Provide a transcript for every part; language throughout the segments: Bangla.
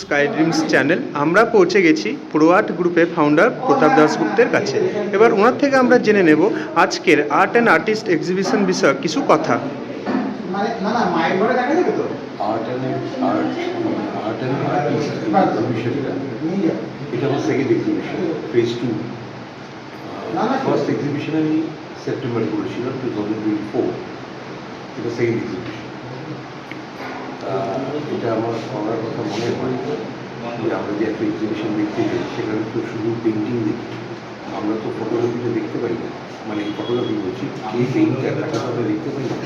Sky dreams channel. আমরা পৌঁছে গেছি প্রো আর্ট গ্রুপের ফাউন্ডার প্রতাপ দাশগুপ্তের কাছে। এবার ওনার থেকে আমরা জেনে নেব আজকের আর্ট অ্যান্ড আর্টিস্ট এক্সিবিশন বিষয়ক কিছু কথা। এটা আমার second exhibition, phase 2। First exhibition আমি সেপ্টেম্বরে করেছিলাম 2024। এটা সেকেন্ড এক্সিবিশন। এটা আমার করার কথা মনে হয় যে আমরা যে একটা এক্সিবিশন দেখতে যাই সেখানে তো শুধু পেন্টিং দেখি, আমরা তো ফটোগ্রাফিটা দেখতে পাই না। মানে ফটোগ্রাফি বলছি, এই পেইন্টার তাকে আমরা দেখতে পাই না।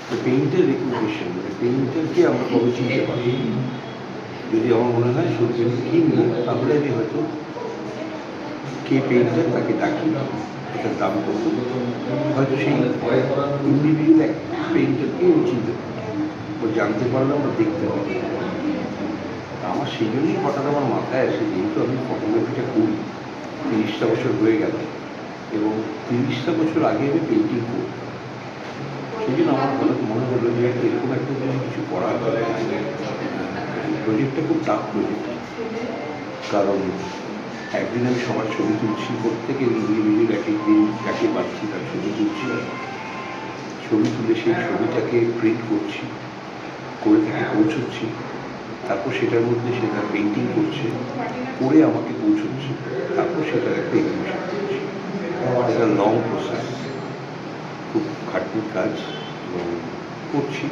তো পেইন্টের রেকগনিশন, মানে পেইন্টারকে আমরা কবে চিনতে পারি, যদি আমার মনে হয় সত্যি আমি কিনবো তাহলে আমি হয়তো কে পেইন্টার তাকে ডাকি, এটার দাম কত, হয়তো সেই ইন্ডিভিজুয়াল পেইন্টারকে আমি চিনতে পারি বা জানতে পারলাম বা দেখতে পারলাম। আমার সেই জন্যই হঠাৎ আমার মাথায় আসে, যেহেতু আমি ফটোগ্রাফিটা করি 30টা বছর হয়ে গেল এবং 30টা বছর আগে আমি পেইন্টিং করি, সেই জন্য আমার হঠাৎ মনে হলো যে এরকম একটা যদি কিছু করা হয়। প্রজেক্টটা খুব টাফ প্রজেক্ট, কারণ একদিন আমি সবার ছবি তুলছি, প্রত্যেকের ইন্ডিভিজুয়াল এক একদিন যাকে পাচ্ছি তার ছবি তুলছি, ছবি তুলে সেই ছবিটাকে প্রিন্ট করছি, করে তাকে পৌঁছচ্ছি, তারপর সেটার মধ্যে সে তার পেন্টিং করছে, করে আমাকে পৌঁছচ্ছে, তারপর সেটার একটা এক্সিবিশন করছি। এটা লং প্রসেস, খুব খাটনির কাজ এবং করছি।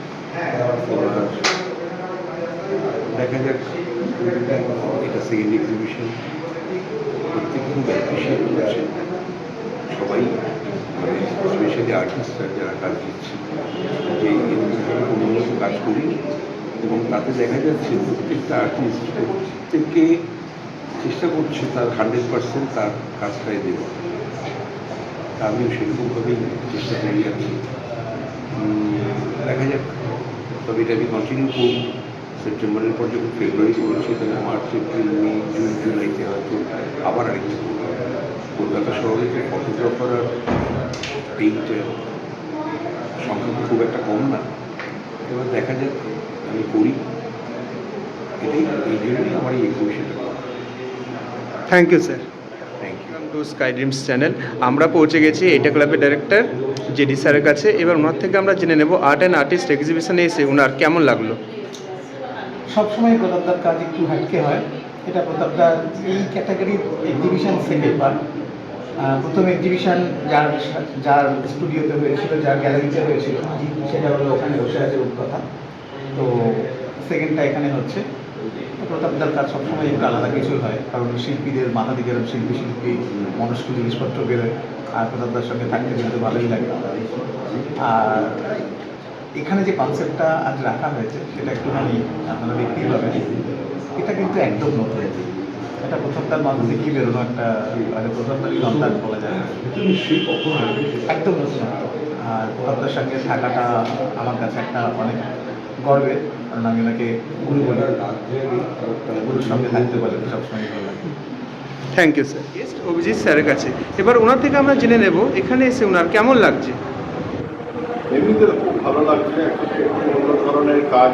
দেখা যাক, এটা সেকেন্ড এক্সিবিশন, প্রত্যেকে খুব অ্যাপ্রিসিয়েট করছে সবাই, মানে স্পেশালি আর্টিস্টরা যারা কাজ দিচ্ছে, যে এরকমভাবে কোনো কাজ করি এবং তাতে দেখা যাচ্ছে প্রত্যেকটা আর্টিস্ট প্রত্যেকে চেষ্টা করছে তার 100% তার কাজটাই দেওয়া। তা আমিও সেরকমভাবেই চেষ্টা করে যাচ্ছি। দেখা যাক, তবে এটা আমি কন্টিনিউ করব। সেপ্টেম্বরের পর যখন ফেব্রুয়ারি করেছি, তাহলে মার্চ, এপ্রিল, মে, জুন, জুলাইতে হয়তো আবার আরেকটা করব। কলকাতা শহরে যে ফটোগ্রাফার আর পেইন্টার সংখ্যা খুব একটা কম না। এবার দেখা যাক, আমি করি, এটাই এই জন্যই আমার এই এক্সিবিশনটা করা। Thank you sir. Thank you. To sky dreams channel. আমরা পৌঁছে গেছি এটা ক্লাবের ডাইরেক্টর জেডি স্যারের কাছে। এবার ওনার থেকে আমরা জেনে নেব আর্ট অ্যান্ড আর্টিস্ট এক্সিবিশনে এসে ওনার কেমন লাগলো। সবসময় প্রতাপদার কাজ একটু হাটকে হয়। এটা প্রতাপদার এই ক্যাটাগরির এক্সিবিশন সেকেন্ডবার। প্রথম এক্সিবিশন যার স্টুডিওতে হয়েছিল, যার গ্যালারিতে হয়েছিল, সেটা হলো ওখানে বসে আছে রূপকথা। তো সেকেন্ডটা এখানে হচ্ছে। প্রতাপদার কাজ সবসময় একটু আলাদা কিছু হয়, কারণ শিল্পীদের মাথা থেকে শিল্পী মনস্ক জিনিসপত্র বেরোয়, আর প্রতাপদার সঙ্গে থাকতে কিন্তু ভালোই লাগে। আর এখানে যে কনসেপ্টটা আজ রাখা হয়েছে সেটা একটুখানি আপনারা দেখতেই পাবেন। এটা কিন্তু একদম নতুন, এটা প্রথমটার মাঝে থেকেই বেরোনো একটা, মানে প্রথমটারই সন্তান বলা যায়, একদম নতুন। আর প্রতাপদার সঙ্গে থাকাটা আমার কাছে একটা অনেক গর্বের, কারণ আমি ওনাকে গুরু বলি, গুরুর সঙ্গে থাকতে পারলে সবসময় ভালো লাগে। Thank you sir. Guest Abhijit স্যারের কাছে। এবার ওনার থেকে আমরা জেনে নেব এখানে এসে ওনার কেমন লাগছে। এমনিতে খুব ভালো লাগছে, একটু অন্য ধরনের কাজ।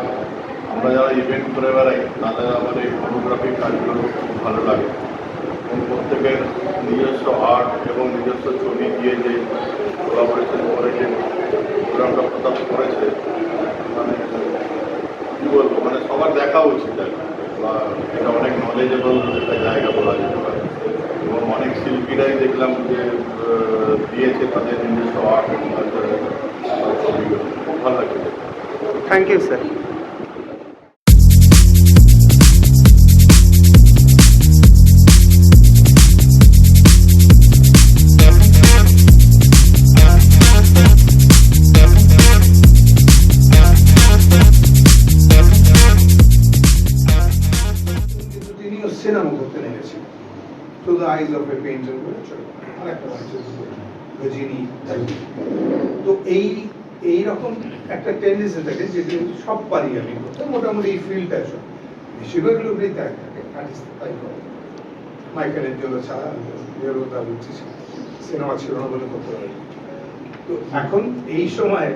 আমরা যারা ইভেন্ট করে বেড়াই তাদের আমাদের এই ফটোগ্রাফির কাজগুলো খুব ভালো লাগে এবং প্রত্যেকের নিজস্ব আর্ট এবং নিজস্ব ছবি দিয়ে যে কোলাবোরেশন করে যে প্রোগ্রামটা প্রতাপ করেছে, মানে কী বলবো, মানে সবার দেখা উচিত আর কি। বা এটা অনেক নলেজেবল একটা জায়গা বলা যেতে পারে এবং অনেক শিল্পীরাই দেখলাম যে দিয়েছে তাদের নিজস্ব আর্ট এবং ছবিগুলো, খুব ভালো লাগছে। Thank you sir. সিনেমা করতে লেগেছে through the eyes of A painter বলে আরেকটা গজিনি। তো এইরকম একটা টেন্ডেন্সি থাকে যেটা সব পারি আমি করতে, মোটামুটি এই ফিল্ডটা সব বেশিরভাগ লোকই তাই থাকে, আর্টিস্ট তাই করে। মাইকেলের জন্য ছাড়া তার রুচি সিনেমা ছিল না বলে করতে পারি। তো এখন এই সময়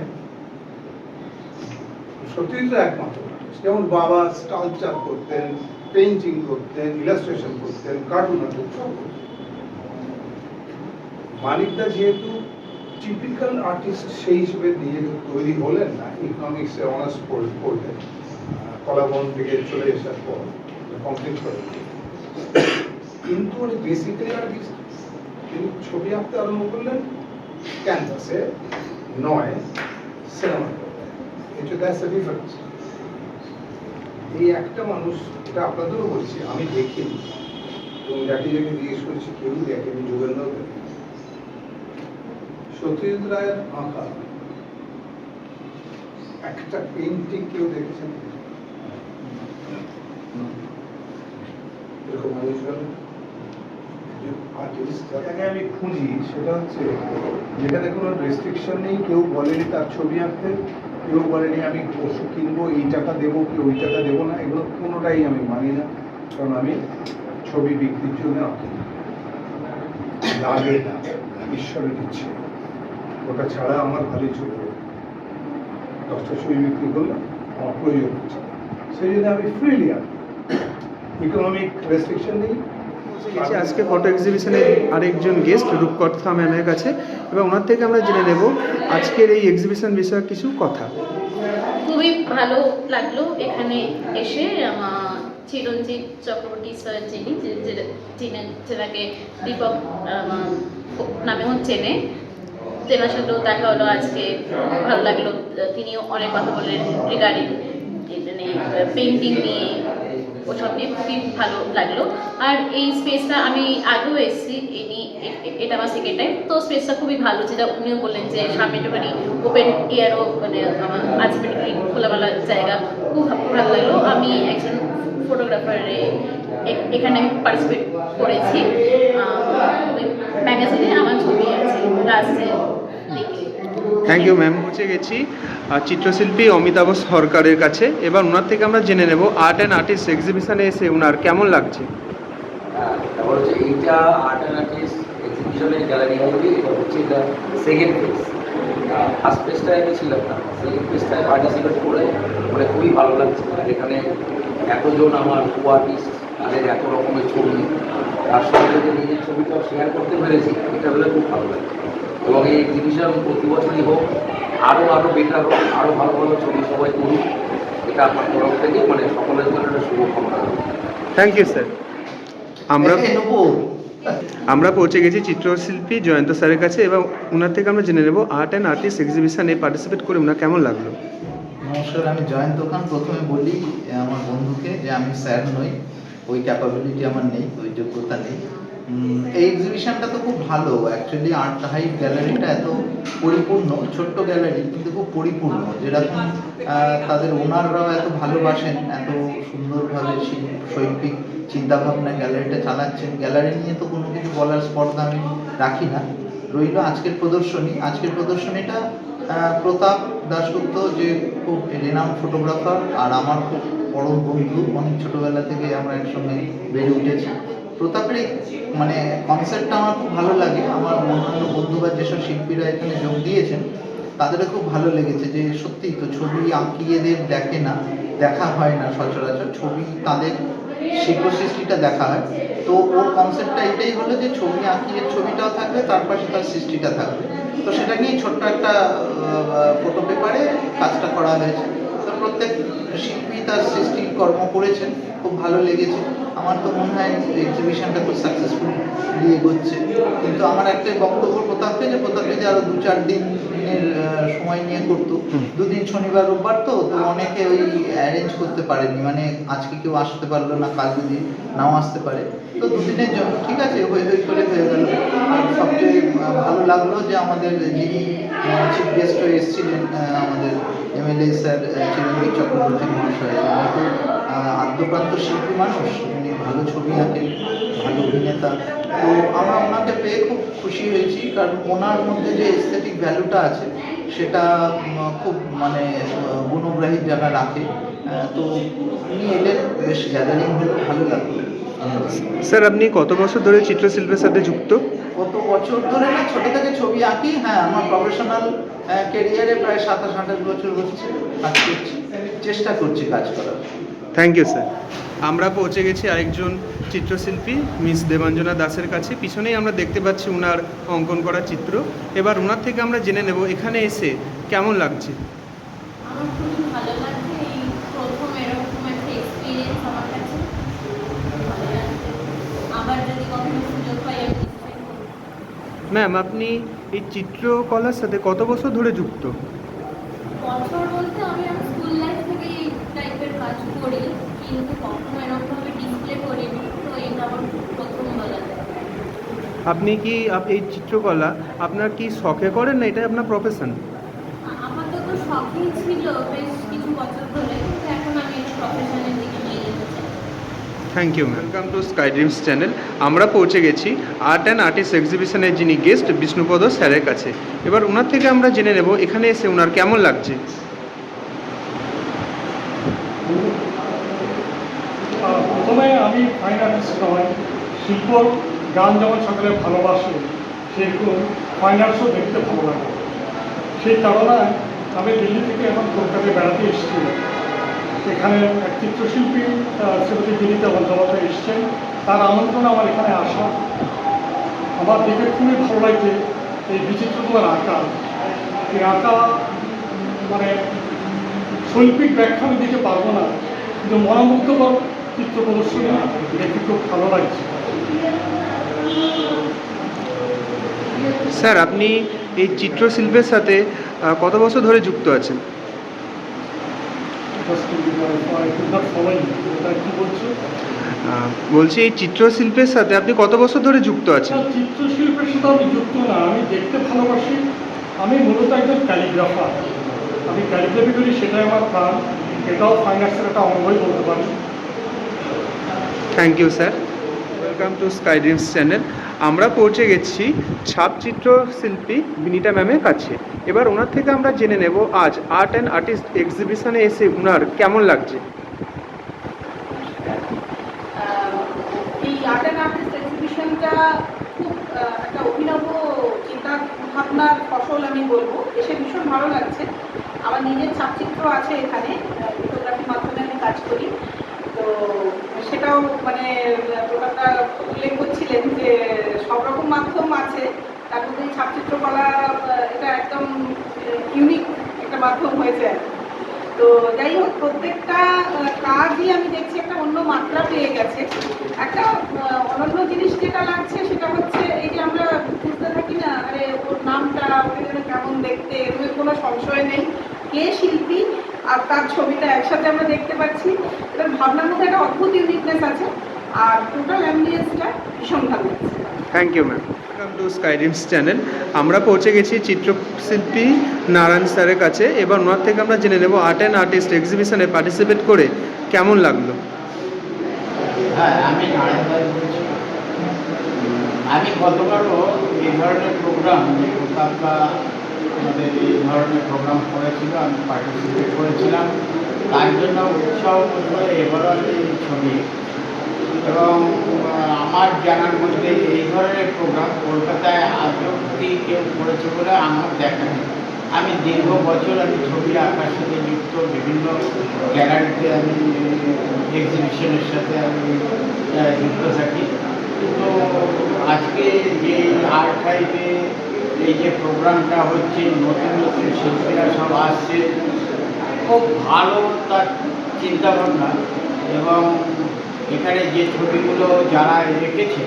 সত্যি তো একমাত্র, যেমন বাবা স্কাল্পচার করতেন, পেইন্টিং করতেন, ইলাস্ট্রেশন করতেন, কার্টুন আঁকতেন, সব করতেন। মানিকদা যেহেতু টিপিক্যাল আর্টিস্ট সেই হিসেবে নিজেকে তৈরি হলেন না, ইকোনমিক্সে অনার্স পড়লেন, কলাভবন থেকে চলে আসার পর কমপ্লিট করেন, কিন্তু উনি বেসিক্যালি আর্টিস্ট। তিনি ছবি আঁকতে আরম্ভ করলেন ক্যানভাসে, নয় সিনেমা। এটা দ্যাটস দ্য ডিফারেন্স। এই একটা মানুষ, এটা আপনাদেরও বলছি, আমি দেখিনি, তুমি যাকে যাকে জিজ্ঞেস করছি কেউ দেখেনি, যোগেন্দ্র দেখেনি। সত্যজিৎ রায়ের আঁকা একটা পেইন্টিং কেউ দেখেছেন? এরকম মানুষজন আর্টিস্ট যেটাকে আমি খুঁজি সেটা হচ্ছে যেখানে কোনো রেস্ট্রিকশন নেই, কেউ বলেনি তার ছবি আঁকতে, কেউ বলেনি আমি ওষুধ কিনবো, এই টাকা দেবো কি ওই টাকা দেবো না, এগুলো কোনোটাই আমি মানি না। কারণ আমি ছবি বিক্রির জন্য আঁকি না, লাগে না, ঈশ্বরের ইচ্ছে, ওটা ছাড়া আমার ভালোই চলে যাবে। 10টা ছবি বিক্রি করলে আমার প্রয়োজন হচ্ছে, সেই জন্য আমি ফ্রিলি আঁকি, ইকোনমিক রেস্ট্রিকশন নেই। গেছি আজকে ফটো এক্সিবিশনের আরেকজন গেস্ট রূপকথা ম্যামের কাছে, এবং ওনার থেকে আমরা জেনে নেব আজকের এই এক্সিবিশন বিষয়ে কিছু কথা। খুবই ভালো লাগলো এখানে এসে। আমার চিরঞ্জিত চক্রবর্তী স্যার যিনি যেটাকে দীপক নামেও চেনে, তেনার সাথেও দেখা হলো আজকে, ভালো লাগলো। তিনিও অনেক কথা বললেন রিগার্ডিং পেন্টিং নিয়ে, ওসব নিয়ে খুবই ভালো লাগলো। আর এই স্পেসটা আমি আগেও এসেছি, এটা আমার সেকেন্ড টাইম, তো স্পেসটা খুবই ভালো, যেটা উনিও বললেন যে সামনে একটুখানি ওপেন এয়ারও মানে আমার আলটিমেটলি খোলামেলা জায়গা, খুব ভালো লাগলো। আমি একজন ফটোগ্রাফারে এখানে আমি পার্টিসিপেট করেছি, ওই ম্যাগাজিনে আমার ছবি আছে লাস্টে দেখে। Thank you ma'am. পৌঁছে গেছি চিত্রশিল্পী অমিতাভ সরকারের কাছে, এবার ওনার থেকে আমরা জেনে নেব আর্ট অ্যান্ড আর্টিস্ট এক্সিবিশনে এসে ওনার কেমন লাগছে। তারপর হচ্ছে এইটা আর্ট অ্যান্ড আর্টিস্ট এক্সিবিশনের গ্যালারি হবে, এটা হচ্ছে এটা সেকেন্ড ফেজ। ফার্স্ট ফেজটায় আমি ছিলাম না, সেকেন্ড ফেজটায় পার্টিসিপেট করে মানে খুবই ভালো লাগছে। আর এখানে এতজন আমার কো আর্টিস্ট, তাদের এত রকমের ছবি, তার সঙ্গে যে নিজের ছবিটাও শেয়ার করতে পেরেছি, এটা হলে খুব ভালো লাগছে। এবং এই এক্সিবিশন প্রতি বছরই হোক, আরও বেটার হোক, আরও ভালো ভালো ছবি সবাই করুক, এটা আপনার তরফ থেকে মানে সকলের জন্য একটা শুভকামনা। Thank you sir. আমরা পৌঁছে গেছি চিত্রশিল্পী জয়ন্ত স্যারের কাছে, এবং ওনার থেকে আমরা জেনে নেব আর্ট অ্যান্ড আর্টিস্ট এক্সিবিশনে পার্টিসিপেট করে ওনার কেমন লাগলো। নমস্কার, আমি জয়ন্ত খান। প্রথমে বলি আমার বন্ধুকে যে আমি স্যার নই, ওই ক্যাপাবিলিটি আমার নেই, ওই যোগ্যতা নেই। এই এক্সিবিশনটা তো খুব ভালো অ্যাকচুয়ালি। আর্ট হাইট গ্যালারিটা এত পরিপূর্ণ, ছোট্ট গ্যালারি কিন্তু খুব পরিপূর্ণ, যেরকম তাদের ওনাররাও এত ভালোবাসেন, এত সুন্দরভাবে শৈল্পিক চিন্তাভাবনা গ্যালারিটা চালাচ্ছেন। গ্যালারি নিয়ে তো কোনো কিছু বলার স্পর্ধা আমি রাখি না। রইল আজকের প্রদর্শনী। আজকের প্রদর্শনীটা প্রতাপ দাশগুপ্ত, যে খুব রেনাউন্ড ফটোগ্রাফার আর আমার খুব বড় বন্ধু, অনেক ছোটোবেলা থেকে আমরা একসঙ্গে বেড়ে উঠেছি। প্রতাপের মানে কনসেপ্টটা আমার খুব ভালো লাগে। আমার অন্যান্য বন্ধু বা যেসব শিল্পীরা এখানে যোগ দিয়েছেন তাদেরও খুব ভালো লেগেছে যে সত্যিই তো ছবি আঁকিয়েদের দেখা হয় না সচরাচর, ছবি তাদের শিল্প সৃষ্টিটা দেখা হয়। তো ওর কনসেপ্টটা এটাই হলো যে ছবি আঁকিয়ে ছবিটাও থাকবে, তার পাশে তার সৃষ্টিটা থাকবে। তো সেটা নিয়েই ছোট্ট একটা ফটো পেপারে কাজটা করা হয়েছে। তো প্রত্যেক শিল্পী তার সৃষ্টির কর্ম করেছেন, খুব ভালো লেগেছে। আমার তো মনে হয় এক্সিবিশনটা খুব সাকসেসফুলি এগোচ্ছে। কিন্তু আমার একটাই বক্তব্য প্রতাপকে, যে প্রতাপ যদি আরও 2-4 দিনের সময় নিয়ে করতো, 2 দিন শনিবার রোববার, তো অনেকে ওই অ্যারেঞ্জ করতে পারেনি, মানে আজকে কেউ আসতে পারলো না, কাল যদি নাও আসতে পারে, তো 2 দিনের জন্য ঠিক আছে হয়ে করে হয়ে গেল। আর সবচেয়ে ভালো লাগলো যে আমাদের যিনি চিফ গেস্ট হয়ে এসেছিলেন, আমাদের এমএলএ স্যার চিরঞ্জিত চক্রবর্তী মহাশয়, উনি তো আদ্যপ্রান্ত শিল্পী মানুষ, উনি ভালো ছবি আঁকেন, ভালো অভিনেতা। তো আমরা ওনাকে পেয়ে খুব খুশি হয়েছি, কারণ ওনার মধ্যে যে এস্থেটিক ভ্যালুটা আছে সেটা খুব মানে গুণগ্রাহী জায়গা রাখে। তো উনি এলেন, বেশ গ্যাদারিং হলো, ভালো লাগলো। স্যার আপনি কত বছর ধরে চিত্রশিল্পের সাথে যুক্ত? কত বছর ধরে না, ছোটো থেকে ছবি আঁকি। হ্যাঁ, আমার প্রফেশনাল ক্যারিয়ারে প্রায় 27-28 বছর হচ্ছে কাজ করছি, চেষ্টা করছি কাজ করার। Thank you sir. আমরা পৌঁছে গেছি আরেকজন চিত্রশিল্পী মিস দেবাঞ্জনা দাসের কাছে। পিছনেই আমরা দেখতে পাচ্ছি ওনার অঙ্কন করা চিত্র। এবার ওনার থেকে আমরা জেনে নেব এখানে এসে কেমন লাগছে। আমার খুবই ভালো লাগছে, এই প্রথম এরকম একটা এক্সপিরিয়েন্স আমার কাছে ভালো লাগছে। আবার যদি কখনো সুযোগ পাই আমি নিশ্চয়ই করব। ম্যাম, আপনি এই চিত্রকলার সাথে কত বছর ধরে যুক্ত? বছর বলতে আমি আমার স্কুল লাইফ থেকে এই টাইপের কাজ করি, কিন্তু কখনো এরকমভাবে ডিসপ্লে করিনি, তো এটা আমার প্রথম বলা যায়। আপনি কি এই চিত্রকলা আপনার কি শখে করেন না এটাই আপনার প্রফেশন? আপাতত শখই ছিল বেশ কিছু বছর ধরে, কিন্তু এখন আমি এটা প্রফেশনের দিকে নিয়ে যেতে চাই। Thank you ma'am. Welcome to sky dreams channel. আমরা পৌঁছে গেছি আর্ট অ্যান্ড আর্টিস্ট এক্সিবিশনের যিনি গেস্ট বিষ্ণুপদ স্যারের কাছে। এবার ওনার থেকে আমরা জেনে নেব এখানে এসে ওনার কেমন লাগছে। প্রথমে আমি ফাইন আর্টিস্ট নয়, শিল্প গান যেমন সকলে ভালোবাসে সেরকম ফাইন আর্টসও দেখতে ভালো লাগে। সেই কারণে আমি দিল্লি থেকে এখন কলকাতায় বেড়াতে এসেছি। এখানে এক চিত্রশিল্পী শ্রীমতী বিনীতা বন্দ্যোপাধ্যায় এসছেন, তার আমন্ত্রণে আমার এখানে আসা। আমার দেখে খুবই ভালো লাগছে এই বিচিত্রকলার আঁকা। এই আঁকা মানে শৈল্পিক ব্যাখ্যা আমি দিতে পারবো না, কিন্তু মনোমুগ্ধকর চিত্র প্রদর্শনী দেখে খুব ভালো লাগছে। স্যার, আপনি এই চিত্রশিল্পের সাথে কত বছর ধরে যুক্ত আছেন? কি বলছো? বলছি এই চিত্রশিল্পের সাথে আপনি কত বছর ধরে যুক্ত আছেন? চিত্রশিল্পের সাথে আমি যুক্ত না, আমি দেখতে ভালোবাসি। আমি মূলত একজন ক্যালিগ্রাফার, আমি ক্যালিগ্রাফি করি, সেটাই আমার প্রাণ। এটাও ফাইন আর্টসের একটা অঙ্গই বলতে পারি। Thank you sir. Welcome to sky dreams channel. আমরা পৌঁছে গেছি ছাপচিত্র শিল্পী বিনীতা ম্যামের কাছে। এবার ওনার থেকে আমরা জেনে নেব আজ আর্ট অ্যান্ড আর্টিস্ট এক্সিবিশনে এসে ওনার কেমন লাগছে। এই আর্ট অ্যান্ড আর্টিস্ট এক্সিবিশনটা খুব একটা অভিনব চিন্তা ভাবনার ফসল আমি বলবো। এসে ভীষণ ভালো লাগছে। আমার নিজের ছাপচিত্র আছে এখানে, ফটোগ্রাফির মাধ্যমে আমি কাজ করি। তো সেটাও মানে প্রোগ্রামটা উল্লেখ করছিলেন যে সব রকম মাধ্যম আছে, তার মধ্যে ছাপচিত্রকলা এটা একদম ইউনিক একটা মাধ্যম হয়েছে। তো যাই হোক, প্রত্যেকটা কাজই আমি দেখছি একটা অন্য মাত্রা পেয়ে গেছে। একটা অনন্য জিনিস যেটা লাগছে সেটা হচ্ছে এই যে আমরা বুঝতে থাকি না, আরে ওর নামটা ওখানে কেমন দেখতে, এর কোনো সংশয় নেই। কে শিল্পী আর তার ছবিটা একসাথে আমরা দেখতে পাচ্ছি। এটার ভাবনার মধ্যে একটা অদ্ভুত ইউনিকনেস আছে, আর টোটাল অ্যাম্বিয়েন্সটা ভীষণ ভালো লাগছে। Thank you ma'am. Welcome to sky dreams channel. আমরা পৌঁছে গেছি চিত্রশিল্পী নারায়ণ স্যারের কাছে। এবার ওনার থেকে আমরা জেনে নেব আর্ট অ্যান্ড আর্টিস্ট এক্সিবিশনে পার্টিসিপেট করে কেমন লাগলো। হ্যাঁ, আমি নারায়ণ দাস বলছি। আমি গতবারও এই ধরনের প্রোগ্রাম কলকাতা আমাদের এই ধরনের প্রোগ্রাম করেছিল, আমি পার্টিসিপেট করেছিলাম। তার জন্য উৎসাহ করে এবারও আমি ছবি, এবং আমার জানার মধ্যে এই ধরনের প্রোগ্রাম কলকাতায় আজ অবধি কেউ করেছে বলে আমার দেখা নেই। আমি দীর্ঘ বছর আমি ছবি আঁকার সাথে যুক্ত, বিভিন্ন গ্যালারিতে আমি এক্সিবিশনের সাথে আমি যুক্ত থাকি। তো আজকে যে আর্ট টাইপে এই যে প্রোগ্রামটা হচ্ছে, নতুন নতুন শিল্পীরা সব আসছে, খুব ভালো তার চিন্তাভাবনা। এবং এখানে যে ছবিগুলো যারা রেখেছে,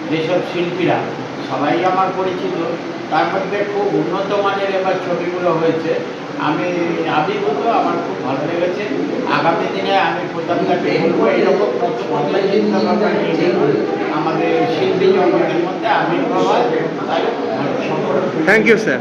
যেসব শিল্পীরা সবাই আমার পরিচিত, তার মধ্যে খুব উন্নত মানের এবার ছবিগুলো হয়েছে। আমি আবির্ভূত, আমার খুব ভালো লেগেছে। আগামী দিনে আমি প্রতাপদাকে বলবো এরকম নতুন চিন্তাভাবনা নিয়ে আমাদের শিল্পী জগতের মধ্যে আবির্ভাব হয়। তাই থ্যাংক ইউ স্যার।